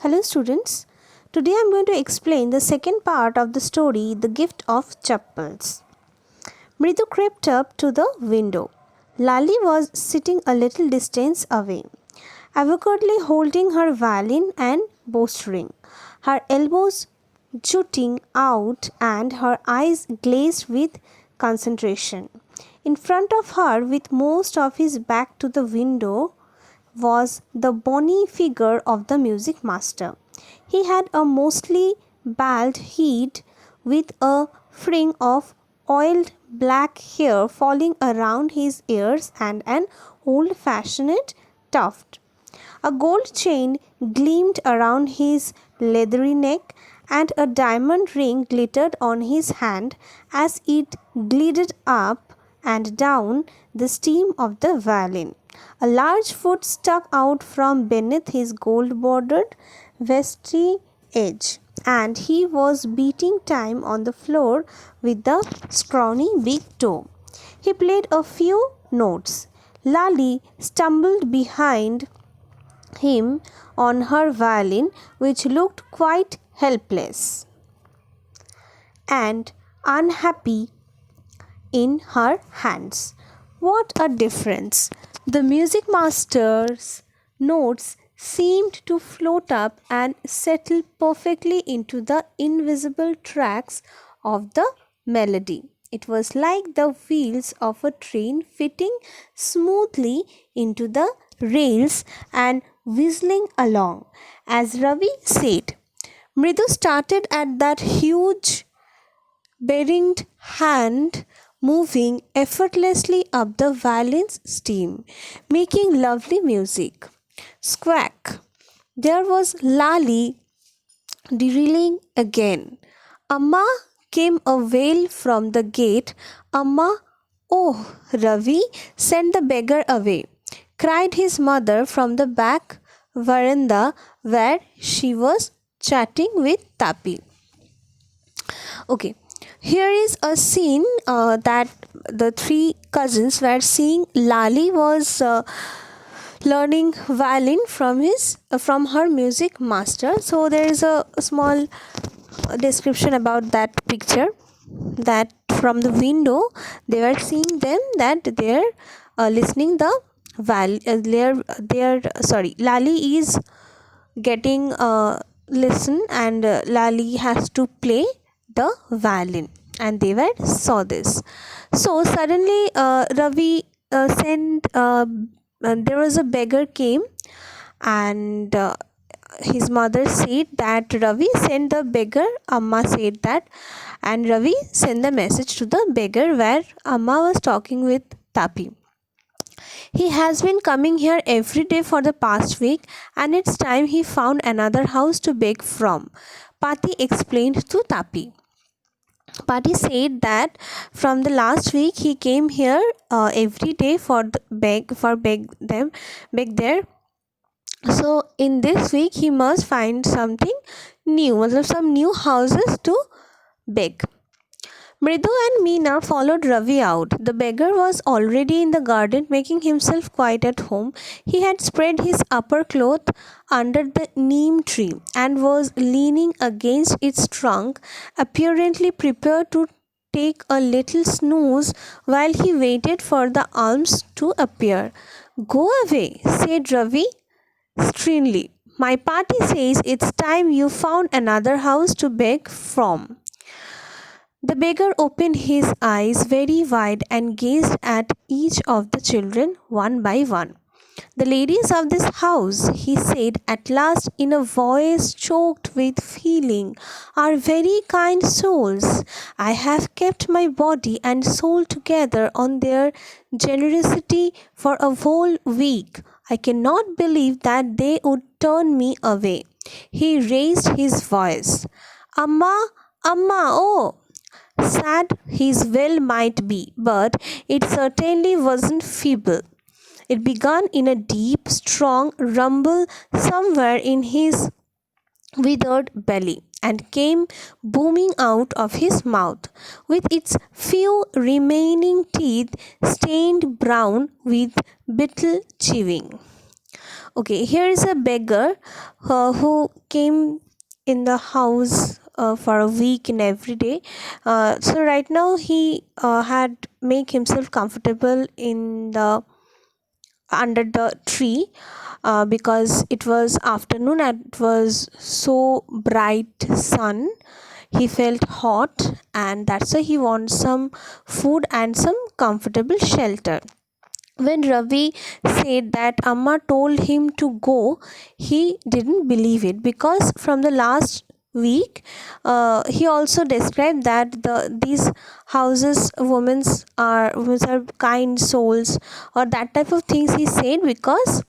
Hello students, today I am going to explain the second part of the story, The Gift of Chappals. Mridu crept up to the window. Lali was sitting a little distance away, awkwardly holding her violin and bowstring, her elbows jutting out and her eyes glazed with concentration. In front of her, with most of his back to the window, was the bony figure of the music master. He had a mostly bald head with a fring of oiled black hair falling around his ears and an old-fashioned tuft. A gold chain gleamed around his leathery neck, and a diamond ring glittered on his hand as it glided up and down the stem of the violin. A large foot stuck out from beneath his gold-bordered vesty edge, and he was beating time on the floor with the scrawny big toe. He played a few notes. Lali stumbled behind him on her violin, which looked quite helpless and unhappy in her hands. What a difference! The music master's notes seemed to float up and settle perfectly into the invisible tracks of the melody. It was like the wheels of a train fitting smoothly into the rails and whistling along. As Ravi said, Mridu started at that huge beringed hand moving effortlessly up the violin's stem, making lovely music. Squawk! There was Lali derailing again. Amma came a wail from the gate. Amma, oh, Ravi, send the beggar away, cried his mother from the back veranda where she was chatting with Tapi. Okay, here is a scene that the three cousins were seeing. Lali was learning violin from her music master. So there is a small description about that picture, that from the window they were seeing them, that they're listening the Lali is getting listen, and Lali has to play the violin, and they were saw this. So suddenly Ravi sent there was a beggar came, and his mother said that Ravi sent the beggar. Amma said that, and Ravi sent the message to the beggar where Amma was talking with Tapi. He has been coming here every day for the past week, and it's time he found another house to beg from, Pati explained to Tapi. Pati said that from the last week he came here every day for beg there. So in this week he must find something new, some new houses to beg. Mridu and Meena followed Ravi out. The beggar was already in the garden, making himself quite at home. He had spread his upper cloth under the neem tree and was leaning against its trunk, apparently prepared to take a little snooze while he waited for the alms to appear. "Go away," said Ravi sternly. "My party says it's time you found another house to beg from." The beggar opened his eyes very wide and gazed at each of the children one by one. "The ladies of this house," he said at last in a voice choked with feeling, "are very kind souls. I have kept my body and soul together on their generosity for a whole week. I cannot believe that they would turn me away." He raised his voice. "Amma, Amma, oh!" Sad his will might be, but it certainly wasn't feeble. It began in a deep, strong rumble somewhere in his withered belly and came booming out of his mouth, with its few remaining teeth stained brown with betel chewing. Okay, here is a beggar who came in the house for a week and every day. So right now he had make himself comfortable in the under the tree because it was afternoon and it was so bright sun. He felt hot, and that's why he wants some food and some comfortable shelter. When Ravi said that Amma told him to go, he didn't believe it because from the last week he also described that these houses women's are kind souls or that type of things he said because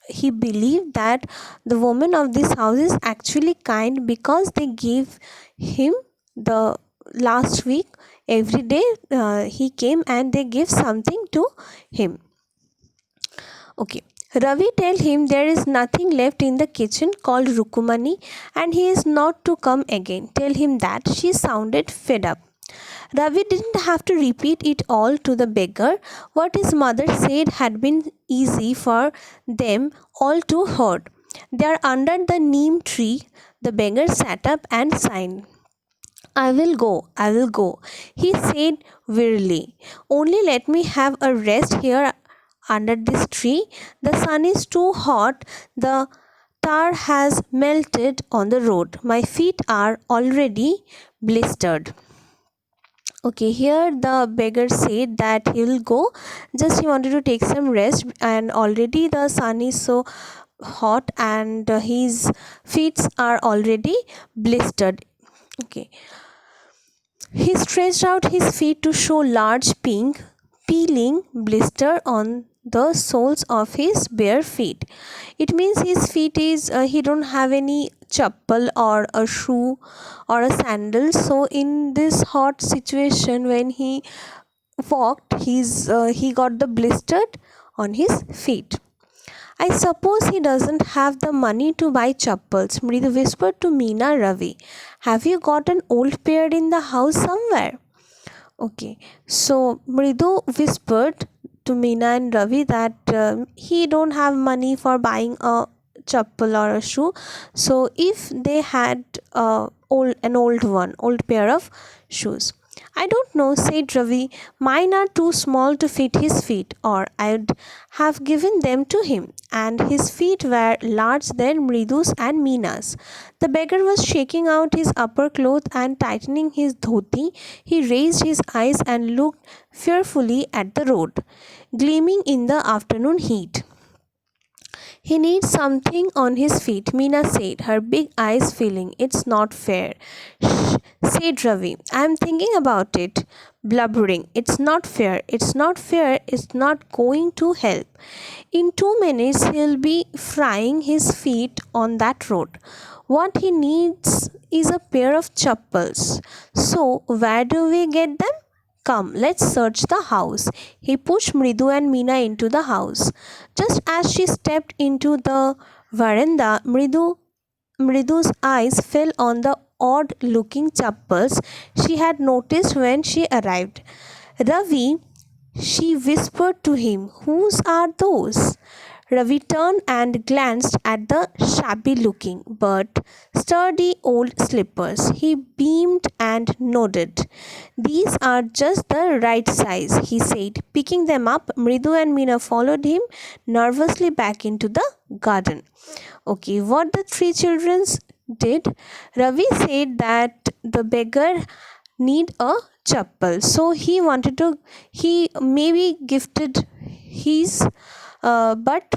he believed that the women of this house is actually kind because they gave him the last week every day he came and they gave something to him. Okay. Ravi tell him there is nothing left in the kitchen called Rukumani and he is not to come again. Tell him that. She sounded fed up. Ravi didn't have to repeat it all to the beggar. What his mother said had been easy for them all to hear. There under the neem tree, the beggar sat up and signed. I will go, he said wearily. Only let me have a rest here under this tree. The sun is too hot. The tar has melted on the road. My feet are already blistered. Okay, here the beggar said that he will go. Just he wanted to take some rest, and already the sun is so hot, and his feet are already blistered. Okay, he stretched out his feet to show large pink, peeling blister on the soles of his bare feet. It means his feet is he don't have any chappal or a shoe or a sandal. So in this hot situation, when he walked, he got the blistered on his feet. I suppose he doesn't have the money to buy chappals, Mridu whispered to Meena Ravi. Have you got an old pair in the house somewhere? Okay, so Mridu whispered to Meena and Ravi that he don't have money for buying a chappal or a shoe. So if they had old pair of shoes. I don't know, said Ravi. Mine are too small to fit his feet, or I'd have given them to him. And his feet were larger than Mridu's and Meena's. The beggar was shaking out his upper cloth and tightening his dhoti. He raised his eyes and looked fearfully at the road, gleaming in the afternoon heat. He needs something on his feet, Meena said, her big eyes filling. It's not fair. Shh, said Ravi. I'm thinking about it, blubbering. It's not fair. It's not fair. It's not going to help. In 2 minutes, he'll be frying his feet on that road. What he needs is a pair of chappals. So, where do we get them? Come, let's search the house. He pushed Mridu and Meena into the house. Just as she stepped into the veranda, Mridu's eyes fell on the odd looking chappals she had noticed when she arrived. Ravi, she whispered to him, whose are those? Ravi turned and glanced at the shabby looking but sturdy old slippers. He beamed and nodded. These are just the right size, he said. Picking them up, Mridu and Meena followed him nervously back into the garden. Okay, what the three children did? Ravi said that the beggar need a chappal. So he maybe gifted his but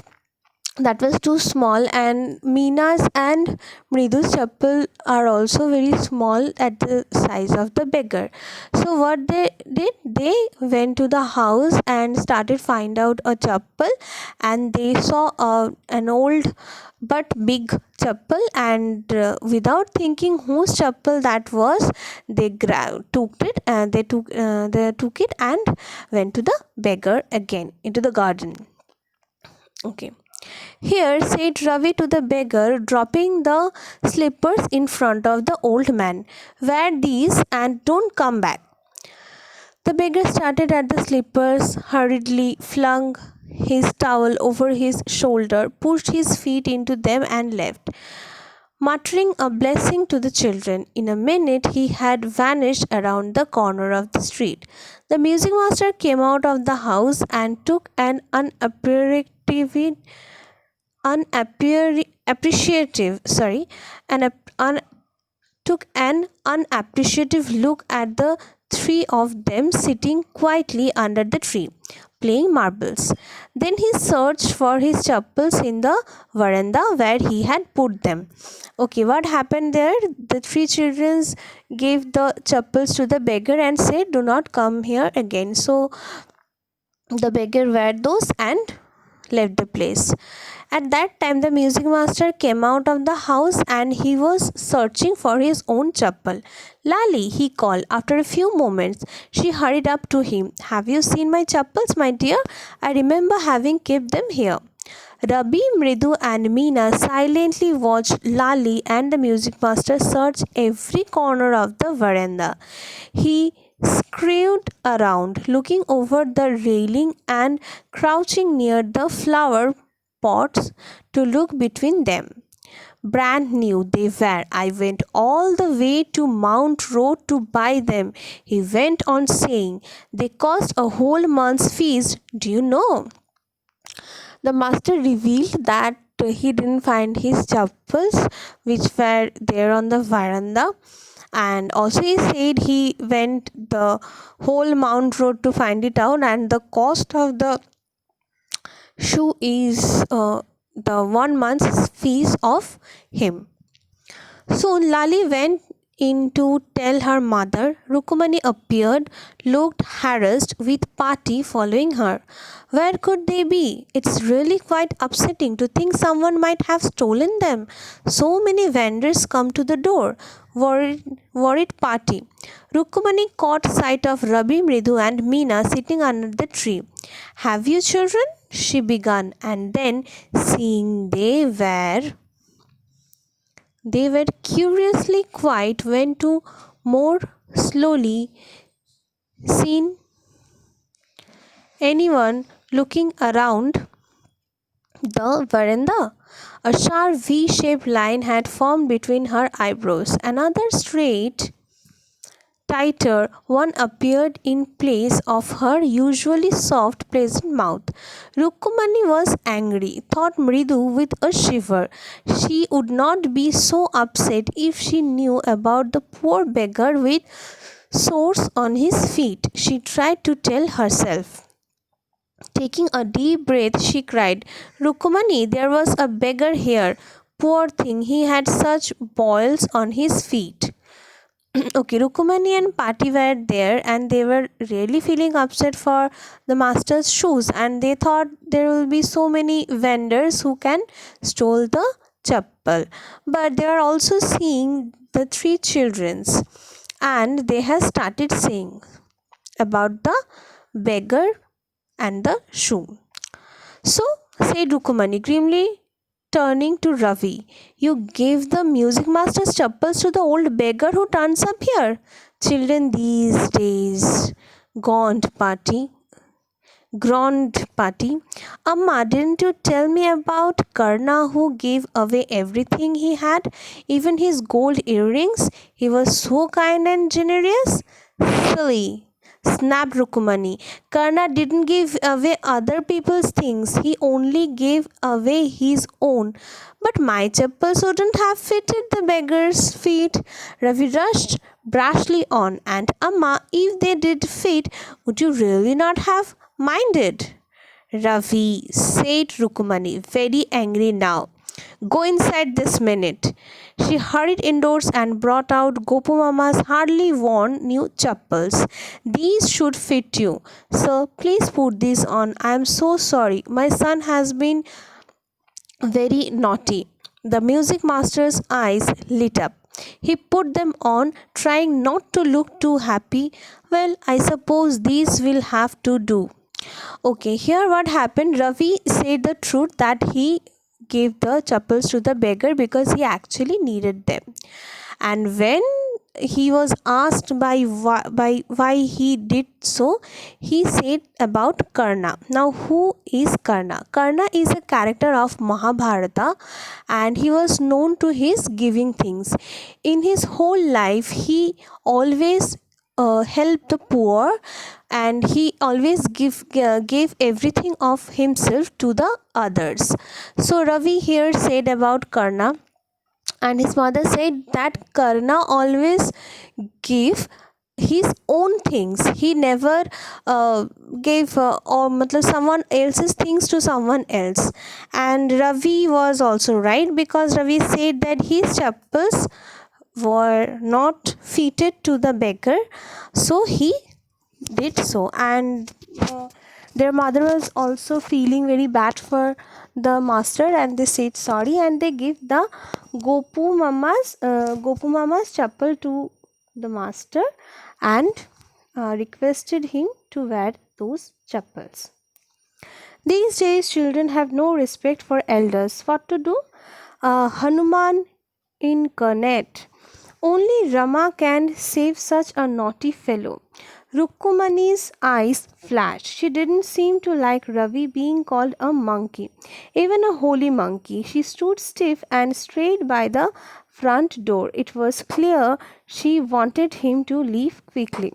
that was too small, and Meena's and Mridu's chappal are also very small at the size of the beggar. So what they did, they went to the house and started find out a chappal, and they saw an old but big chappal, and without thinking whose chappal that was, they took it and went to the beggar again into the garden. Okay. Here, said Ravi to the beggar, dropping the slippers in front of the old man. Wear these and don't come back. The beggar started at the slippers, hurriedly flung his towel over his shoulder, pushed his feet into them, and left, muttering a blessing to the children. In a minute, he had vanished around the corner of the street. The music master came out of the house and took an unappreciative, sorry, an took an unappreciative look at the three of them sitting quietly under the tree, playing marbles. Then he searched for his chappals in the veranda where he had put them. Okay, what happened there? The three children gave the chappals to the beggar and said, "Do not come here again." So the beggar wear those and left the place. At that time, the music master came out of the house and he was searching for his own chappal. "Lali," he called. After a few moments, she hurried up to him. "Have you seen my chappals, my dear? I remember having kept them here." Rabi, Mridu, and Meena silently watched Lali and the music master search every corner of the veranda. He screwed around, looking over the railing and crouching near the flower pots to look between them. "Brand new they were. I went all the way to Mount Road to buy them," he went on saying. "They cost a whole month's fees, do you know?" The master revealed that he didn't find his chappals, which were there on the veranda, and also he said he went the whole Mount Road to find it out, and the cost of the shoe is the 1 month's fees of him. Soon Lali went in to tell her mother. Rukumani appeared, looked harassed, with Pati following her. Where could they be? It's really quite upsetting to think someone might have stolen them. So many vendors come to the door. Worried Pati. Rukumani caught sight of Rabi, Mridu, and Meena sitting under the tree. "Have you children?" she began, and then, seeing they were curiously quiet, went to more slowly. "Seen anyone looking around the veranda?" A sharp V-shaped line had formed between her eyebrows. Another straight, tighter one appeared in place of her usually soft, pleasant mouth. Rukumani was angry, thought Mridu with a shiver. She would not be so upset if she knew about the poor beggar with sores on his feet, she tried to tell herself. Taking a deep breath, she cried, "Rukumani, there was a beggar here. Poor thing, he had such boils on his feet." Okay, Rukumani and Pati were there and they were really feeling upset for the master's shoes, and they thought there will be so many vendors who can stole the chappal. But they are also seeing the three children's, and they have started saying about the beggar and the shoe. "So," said Rukumani grimly, turning to Ravi, "you gave the music master's chappals to the old beggar who turns up here." "Children these days," groaned Pati. Groaned Pati. "Amma, didn't you tell me about Karna who gave away everything he had, even his gold earrings? He was so kind and generous." "Silly," snapped Rukumani. "Karna didn't give away other people's things. He only gave away his own." "But my chappals wouldn't have fitted the beggar's feet," Ravi rushed brashly on. "And Amma, if they did fit, would you really not have minded?" "Ravi," said Rukumani, very angry now, "go inside this minute." She hurried indoors and brought out Gopu Mama's hardly worn new chappals. "These should fit you. Sir, please put these on. I am so sorry. My son has been very naughty." The music master's eyes lit up. He put them on, trying not to look too happy. "Well, I suppose these will have to do." Okay, here what happened? Ravi said the truth that he gave the chappals to the beggar because he actually needed them. And when he was asked by why he did so, he said about Karna. Now, who is Karna? Karna is a character of Mahabharata, and he was known to his giving things. In his whole life, he always helped the poor, and he always gave everything of himself to the others. So Ravi here said about Karna, and his mother said that Karna always gave his own things. He never gave or matlab someone else's things to someone else. And Ravi was also right, because Ravi said that his chappals were not fitted to the beggar, so he did so. And their mother was also feeling very bad for the master, and they said sorry, and they give the Gopu mama's chapel to the master, and requested him to wear those chappals. These days children have no respect for elders. What to do? Hanuman incarnate. Only Rama can save such a naughty fellow. Rukkumani's eyes flashed. She didn't seem to like Ravi being called a monkey, even a holy monkey. She stood stiff and straight by the front door. It was clear she wanted him to leave quickly.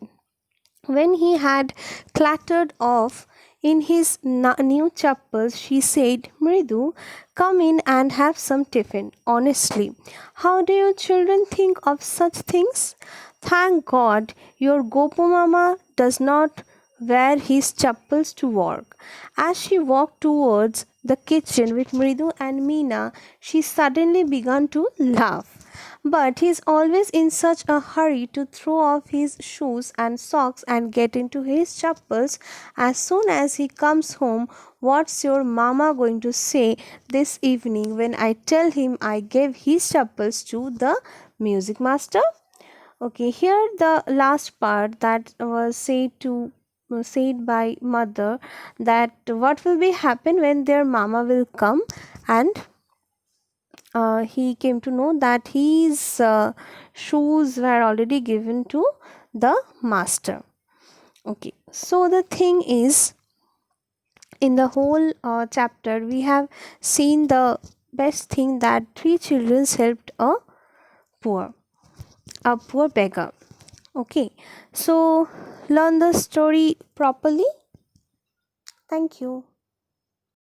When he had clattered off in his new chappals, she said, Mridu, come in and have some tiffin. Honestly, how do you children think of such things? Thank God your Gopu Mama does not wear his chappals to work. As she walked towards the kitchen with Mridu and Meena, she suddenly began to laugh. But he's always in such a hurry to throw off his shoes and socks and get into his chappals as soon as he comes home. What's your mama going to say this evening when I tell him I gave his chappals to the music master? Okay, here the last part that was said by mother, that what will be happen when their mama will come, and he came to know that his shoes were already given to the master. Okay, so the thing is, in the whole chapter we have seen the best thing, that three children helped poor a poor beggar. Okay, so learn the story properly. Thank you.